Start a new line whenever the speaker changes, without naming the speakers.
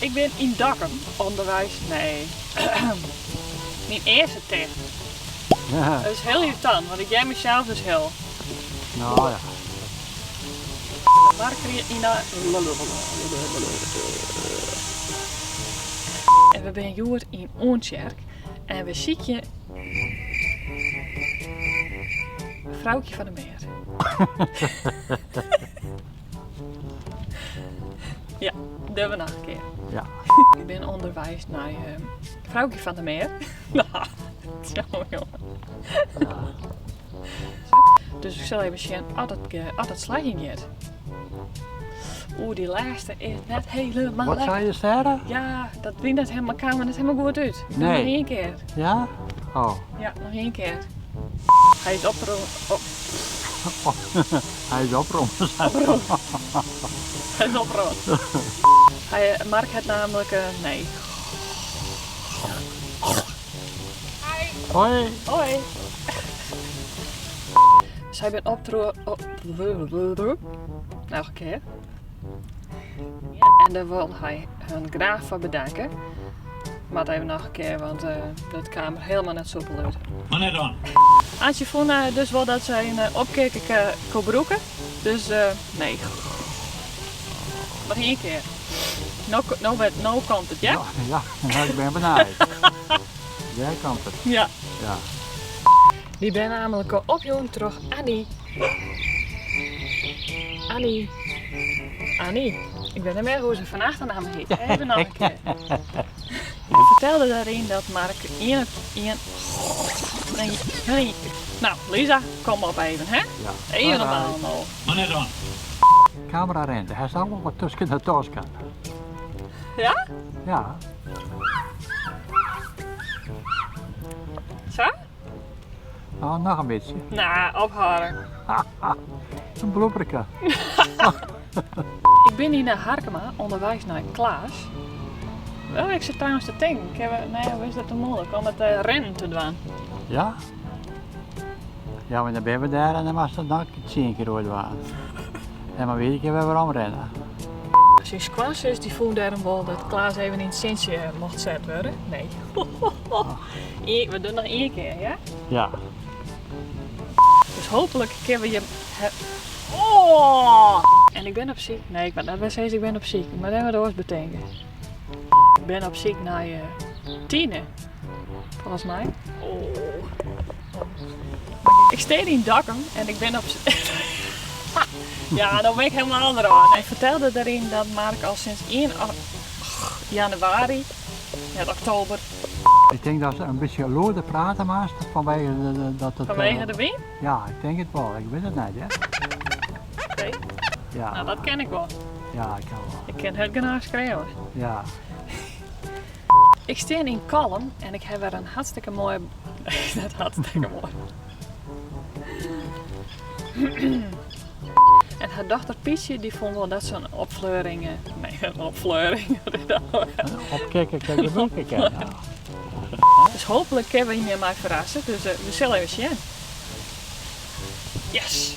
Ik ben in Dokkum, onderwijs, nee. Mijn eerste test.
Ja.
Dat is heel irritant, want ik jij mezelf dus heel.
Nou ja.
Waar kreeg je nou? En we zijn hier in Oortjerk en we zien je vrouwtje van de meer. Ja, dat hebben we nog een keer.
Ja.
Ik ben onderwijs naar vrouwtje van de meer. Nou, zo jongen. Dus ik zal even zien als het slaging gaat. Oeh, die laatste is net helemaal
Wat
lekker.
zei je, sterren?
Ja, dat wint net helemaal kamer, dat is helemaal goed uit. Ik doe
Nee.
nog één keer.
Ja? Oh.
Ja, nog één keer. Hij is opgerold.
Hij is oprond.
Hij is opgerold. Mark het namelijk, nee.
Hoi.
Hoi. Zij bent opgerold. Nog een keer. Ja, en daar wil hij een graaf voor bedanken. Maar dat even nog een keer, want dat kamer helemaal net soepel uit.
Maar net dan.
Antje vond dus wel dat zij een opkijken kon broeken. Dus nee. Nog één keer. Nou komt het, ja?
Ja, ik ben benaaid. Jij kan het.
Ja.
Ja.
Die ben namelijk opjong terug. Annie. Annie. Annie. Ik ben er meer hoe ze van achternaam heet. Even nog een keer. Ik vertelde daarin dat Mark Nee. Nou, Lisa, kom op even, hè?
Ja.
Even normaal nou.
Maar net dan.
Camera rent. Hij staat wel wat tussen de Tosca.
Ja?
Ja.
Zo?
Nou, nog een beetje.
Nou, ophouden.
Een blooperke.
Ik ben hier naar Harkema, onderwijs naar Klaas. Wel, ik zit trouwens te denken. Hoe is dat te moeilijk om het rennen te doen?
Ja? Ja, maar dan ben we daar en dan was het nog 10 keer ooit waren. En maar weet ik weer waarom rennen.
Sinds Klaas is, die vond daarom wel dat Klaas even in het centje mocht gezet worden. Nee. We doen nog één keer, ja?
Ja.
Dus hopelijk kunnen we je... Oh! En ik ben op ziek. Nee, ik ben steeds ik ben op ziek. Maar dat hebben we ooit betekenen. Ik ben op ziek naar je Tine. Volgens mij. Oh. Ik sta in Dokkum en ik ben op Ja, dan ben ik helemaal eraan. Hij vertelde daarin dat Mark al sinds 1 januari, ja, oktober.
Ik denk dat ze een beetje loorde praten maast vanwege dat het...
Vanwege de wind?
Ja, ik denk het wel. Ik weet het niet, hè?
Oké.
Ja.
Nou, dat ken ik wel.
Ja, ik kan wel.
Ik ken het genoeg schreeuwen.
Ja.
Ik sta in Kalm en ik heb er een hartstikke mooie... Dat hartstikke mooi. En haar dochter Pietje die vond wel dat ze een opfleuring... Nee, een opfleuring.
Opkikken, kijken, kijken. Ja.
Dus hopelijk kunnen we je mij verrassen. Dus we zullen even zien. Yes!